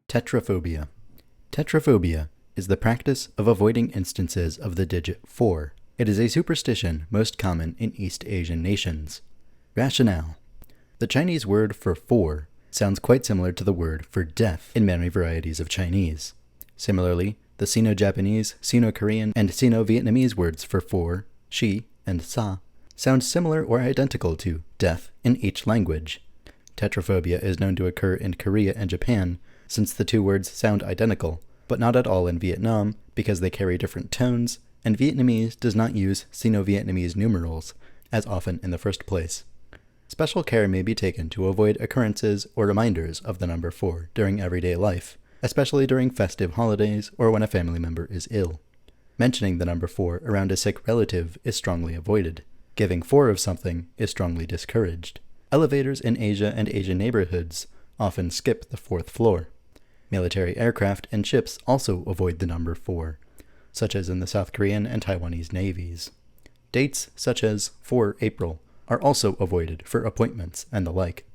Tetraphobia. Tetraphobia is the practice of avoiding instances of the digit 4. It is a superstition most common in East Asian nations. Rationale. The Chinese word for 4 sounds quite similar to the word for death in many varieties of Chinese. Similarly, the Sino-Japanese, Sino-Korean, and Sino-Vietnamese words for 4, shi, and sa sound similar or identical to death in each language. Tetraphobia is known to occur in Korea and Japan, since the two words sound identical, but not at all in Vietnam because they carry different tones, and Vietnamese does not use Sino-Vietnamese numerals as often in the first place. Special care may be taken to avoid occurrences or reminders of the number 4 during everyday life, especially during festive holidays or when a family member is ill. Mentioning the number 4 around a sick relative is strongly avoided. Giving 4 of something is strongly discouraged. Elevators in Asia and Asian neighborhoods often skip the 4th floor. Military aircraft and ships also avoid the number 4, such as in the South Korean and Taiwanese navies. Dates such as 4 April are also avoided for appointments and the like.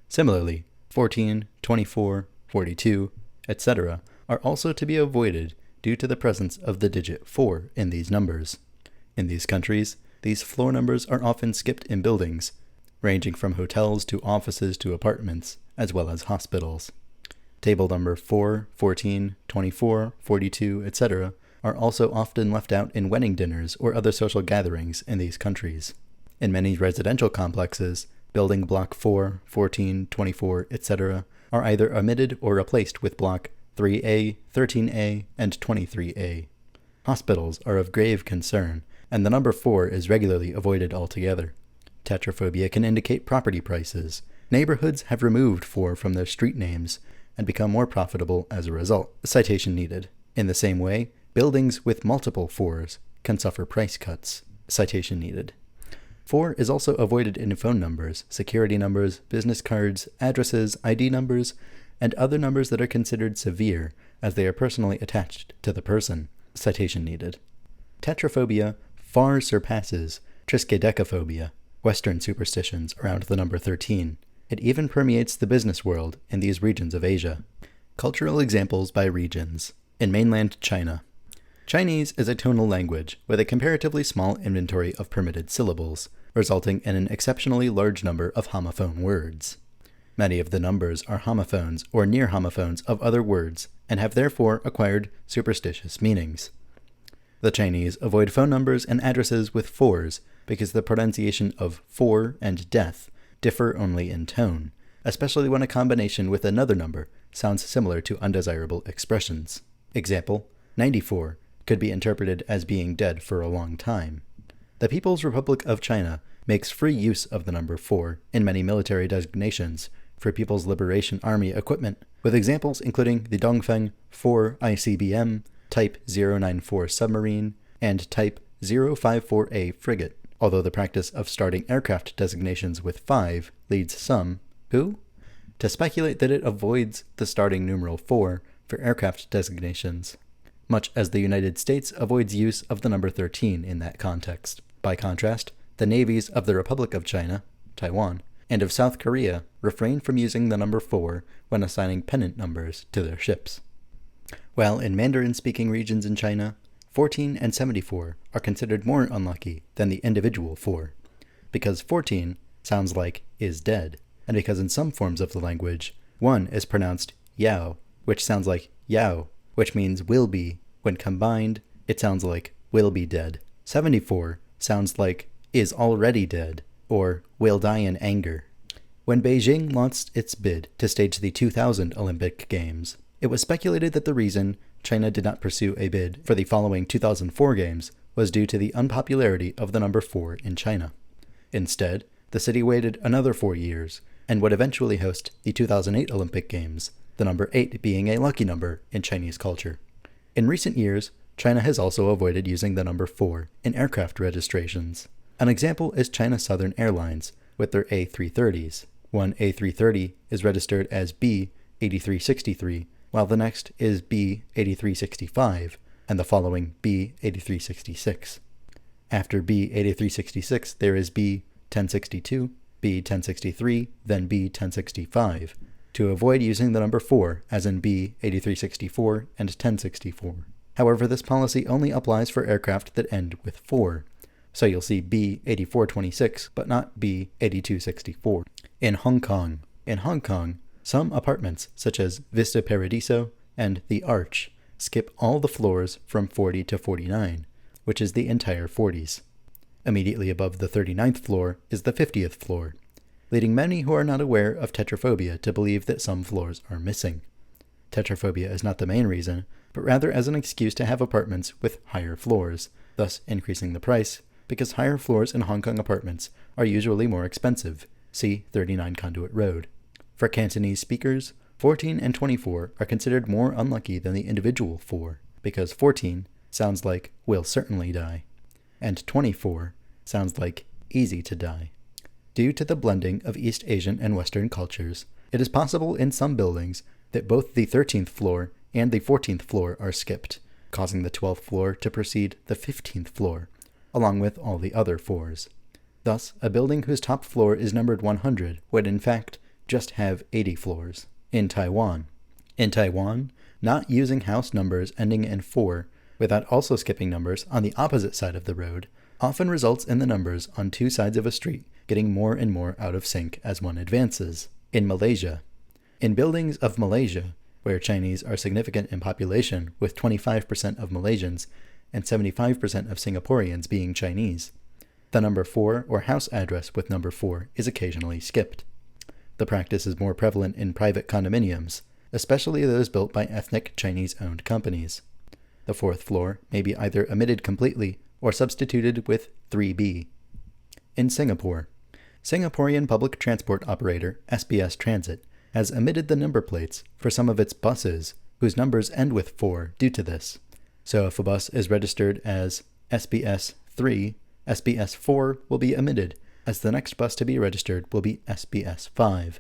Similarly, 14, 24, 42, etc. are also to be avoided due to the presence of the digit 4 in these numbers. In these countries, these floor numbers are often skipped in buildings, ranging from hotels to offices to apartments, as well as hospitals. Table number 4, 14, 24, 42, etc. are also often left out in wedding dinners or other social gatherings in these countries. In many residential complexes, building block 4, 14, 24, etc. are either omitted or replaced with block 3A, 13A, and 23A. Hospitals are of grave concern, and the number 4 is regularly avoided altogether. Tetraphobia can indicate property prices. Neighborhoods have removed 4 from their street names and become more profitable as a result. Citation needed. In the same way, buildings with multiple 4s can suffer price cuts. Citation needed. 4 is also avoided in phone numbers, security numbers, business cards, addresses, ID numbers, and other numbers that are considered severe as they are personally attached to the person. Citation needed. Tetraphobia far surpasses triskaidekaphobia, Western superstitions around the number 13. It even permeates the business world in these regions of Asia. Cultural examples by regions. In mainland China. Chinese is a tonal language with a comparatively small inventory of permitted syllables, resulting in an exceptionally large number of homophone words. Many of the numbers are homophones or near homophones of other words and have therefore acquired superstitious meanings. The Chinese avoid phone numbers and addresses with 4s because the pronunciation of 4 and death differ only in tone, especially when a combination with another number sounds similar to undesirable expressions. Example, 94 could be interpreted as being dead for a long time. The People's Republic of China makes free use of the number 4 in many military designations for People's Liberation Army equipment, with examples including the Dongfeng 4 ICBM, Type 094 submarine, and Type 054A frigate, although the practice of starting aircraft designations with 5 leads some, to speculate that it avoids the starting numeral 4 for aircraft designations, much as the United States avoids use of the number 13 in that context. By contrast, the navies of the Republic of China, Taiwan, and of South Korea refrain from using the number 4 when assigning pennant numbers to their ships. While in Mandarin-speaking regions in China, 14 and 74 are considered more unlucky than the individual 4, because 14 sounds like is dead, and because in some forms of the language, 1 is pronounced yao, which sounds like yao, which means will be. When combined, it sounds like will be dead. 74 sounds like is already dead, or will die in anger. When Beijing launched its bid to stage the 2000 Olympic Games, it was speculated that the reason China did not pursue a bid for the following 2004 Games was due to the unpopularity of the number 4 in China. Instead, the city waited another 4 years and would eventually host the 2008 Olympic Games, the number 8 being a lucky number in Chinese culture. In recent years, China has also avoided using the number 4 in aircraft registrations. An example is China Southern Airlines with their A330s. One A330 is registered as B8363, while the next is B8365, and the following B8366. After B8366, there is B1062, B1063, then B1065, to avoid using the number 4, as in B8364 and 1064. However, this policy only applies for aircraft that end with 4, so you'll see B8426 but not B8264. In Hong Kong, some apartments such as Vista Paradiso and The Arch skip all the floors from 40 to 49, which is the entire 40s. Immediately above the 39th floor is the 50th floor, leading many who are not aware of tetraphobia to believe that some floors are missing. Tetraphobia is not the main reason, but rather as an excuse to have apartments with higher floors, thus increasing the price, because higher floors in Hong Kong apartments are usually more expensive. See 39 Conduit Road. For Cantonese speakers, 14 and 24 are considered more unlucky than the individual 4, because 14 sounds like will certainly die, and 24 sounds like easy to die. Due to the blending of East Asian and Western cultures, it is possible in some buildings that both the 13th floor and the 14th floor are skipped, causing the 12th floor to precede the 15th floor, along with all the other 4s. Thus, a building whose top floor is numbered 100 would in fact just have 80 floors. In Taiwan, not using house numbers ending in 4 without also skipping numbers on the opposite side of the road often results in the numbers on two sides of a street getting more and more out of sync as one advances. In Malaysia, in buildings of Malaysia, where Chinese are significant in population with 25% of Malaysians and 75% of Singaporeans being Chinese, the number 4 or house address with number 4 is occasionally skipped. The practice is more prevalent in private condominiums, especially those built by ethnic Chinese-owned companies. The 4th floor may be either omitted completely or substituted with 3B. In Singapore, Singaporean public transport operator SBS Transit has omitted the number plates for some of its buses whose numbers end with 4 due to this. So if a bus is registered as SBS 3, SBS 4 will be omitted, as the next bus to be registered will be SBS 5.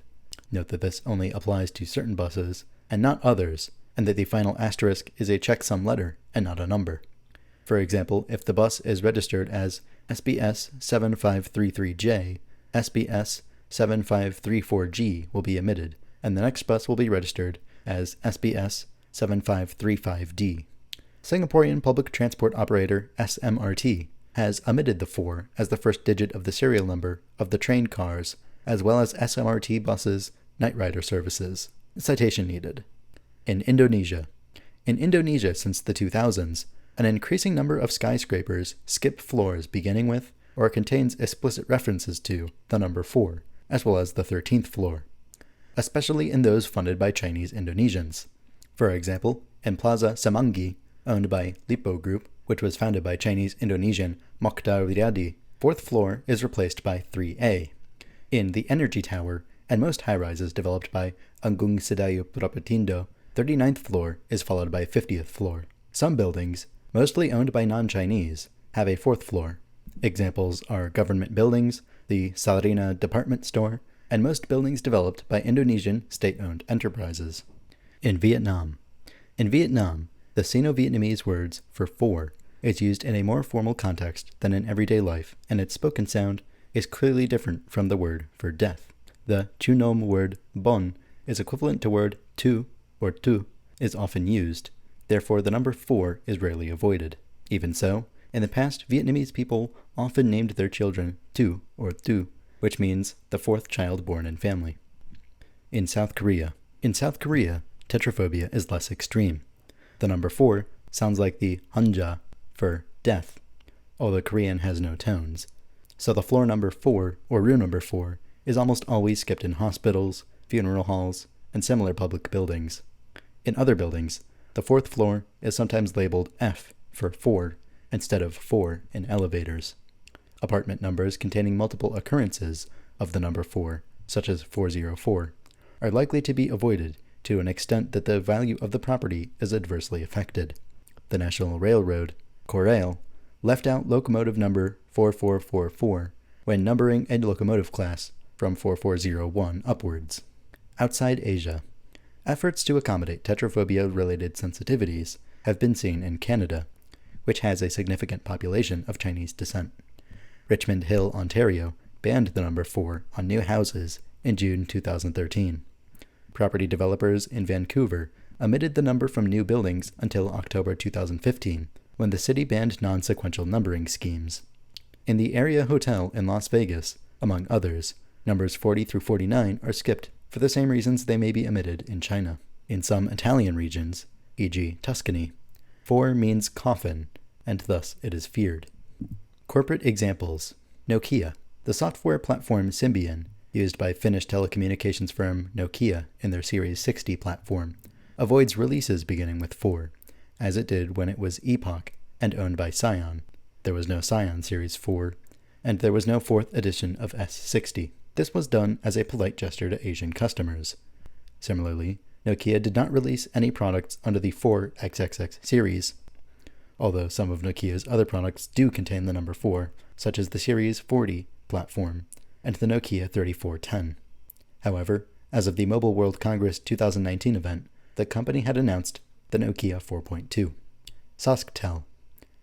Note that this only applies to certain buses and not others, and that the final asterisk is a checksum letter and not a number. For example, if the bus is registered as SBS 7533J, SBS 7534G will be omitted, and the next bus will be registered as SBS 7535D. Singaporean public transport operator SMRT has omitted the 4 as the first digit of the serial number of the train cars, as well as SMRT buses' night rider services. Citation needed. In Indonesia, since the 2000s, an increasing number of skyscrapers skip floors beginning with or contains explicit references to the number 4, as well as the 13th floor, especially in those funded by Chinese Indonesians. For example, in Plaza Semanggi, owned by Lipo Group, which was founded by Chinese-Indonesian Mokhtar Riyadi, 4th floor is replaced by 3A. In the Energy Tower, and most high-rises developed by Agung Sedayu Prapetindo, 39th floor is followed by 50th floor. Some buildings, mostly owned by non-Chinese, have a 4th floor. Examples are government buildings, the Sarina department store, and most buildings developed by Indonesian state-owned enterprises. In Vietnam, the Sino-Vietnamese words for 4 is used in a more formal context than in everyday life, and its spoken sound is clearly different from the word for death. The Chunom word bon is equivalent to word tu or tu is often used, therefore the number 4 is rarely avoided. Even so, in the past, Vietnamese people often named their children Tu or Tu, which means the 4th child born in family. In South Korea, tetraphobia is less extreme. The number 4 sounds like the hanja for death, although Korean has no tones. So the floor number 4, or room number 4, is almost always skipped in hospitals, funeral halls, and similar public buildings. In other buildings, the 4th floor is sometimes labeled F for 4, instead of 4 in elevators. Apartment numbers containing multiple occurrences of the number 4, such as 404, are likely to be avoided to an extent that the value of the property is adversely affected. The National Railroad, Korail, left out locomotive number 4444 when numbering a locomotive class from 4401 upwards. Outside Asia, efforts to accommodate tetraphobia-related sensitivities have been seen in Canada, which has a significant population of Chinese descent. Richmond Hill, Ontario, banned the number 4 on new houses in June 2013. property developers in Vancouver omitted the number from new buildings until October 2015, when the city banned non-sequential numbering schemes. In the Area Hotel in Las Vegas, among others, numbers 40 through 49 are skipped for the same reasons they may be omitted in China. In some Italian regions, e.g. Tuscany, 4 means coffin, and thus it is feared. Corporate examples. Nokia. The software platform Symbian, used by Finnish telecommunications firm Nokia in their Series 60 platform, avoids releases beginning with 4, as it did when it was Epoch and owned by Scion. There was no Scion Series 4, and there was no 4th edition of S60. This was done as a polite gesture to Asian customers. Similarly, Nokia did not release any products under the 4XXX series, although some of Nokia's other products do contain the number 4, such as the Series 40 platform and the Nokia 3410. However, as of the Mobile World Congress 2019 event, the company had announced the Nokia 4.2. SoskTel.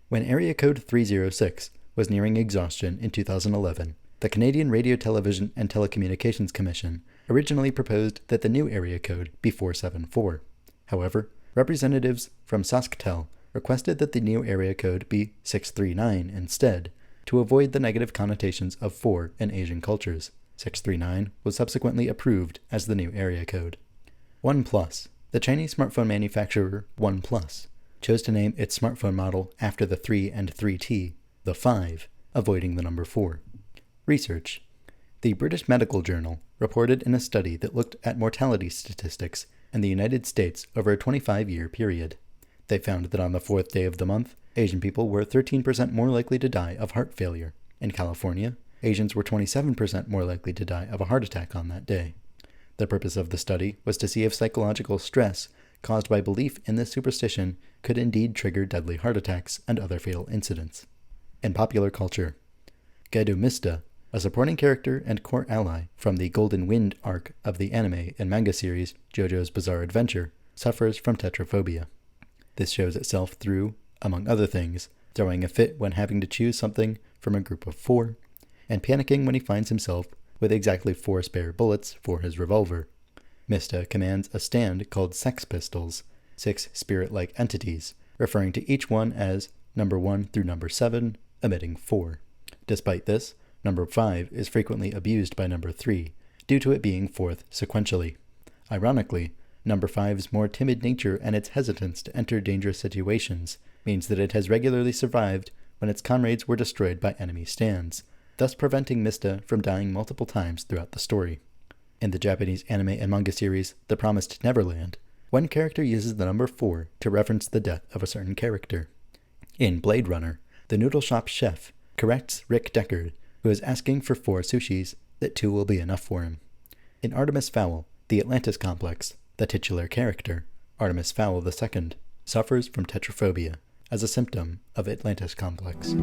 When area code 306 was nearing exhaustion in 2011, the Canadian Radio, Television and Telecommunications Commission originally proposed that the new area code be 474. However, representatives from SoskTel requested that the new area code be 639 instead, to avoid the negative connotations of 4 in Asian cultures. 639 was subsequently approved as the new area code. OnePlus. The Chinese smartphone manufacturer OnePlus chose to name its smartphone model after the 3 and 3T, the 5, avoiding the number 4. Research. The British Medical Journal reported in a study that looked at mortality statistics in the United States over a 25-year period. They found that on the 4th day of the month, Asian people were 13% more likely to die of heart failure. In California, Asians were 27% more likely to die of a heart attack on that day. The purpose of the study was to see if psychological stress caused by belief in this superstition could indeed trigger deadly heart attacks and other fatal incidents. In popular culture, Gedo Mista, a supporting character and core ally from the Golden Wind arc of the anime and manga series JoJo's Bizarre Adventure, suffers from tetraphobia. This shows itself through, among other things, throwing a fit when having to choose something from a group of 4, and panicking when he finds himself with exactly 4 spare bullets for his revolver. Mista commands a stand called Sex Pistols, 6 spirit-like entities, referring to each one as number 1 through number 7, omitting 4. Despite this, number 5 is frequently abused by number 3, due to it being 4th sequentially. Ironically, number 5's more timid nature and its hesitance to enter dangerous situations means that it has regularly survived when its comrades were destroyed by enemy stands, thus preventing Mista from dying multiple times throughout the story. In the Japanese anime and manga series The Promised Neverland, one character uses the number 4 to reference the death of a certain character. In Blade Runner, the noodle shop chef corrects Rick Deckard, who is asking for 4 sushis, that 2 will be enough for him. In Artemis Fowl, the Atlantis Complex, the titular character, Artemis Fowl II, suffers from tetraphobia as a symptom of Atlantis Complex.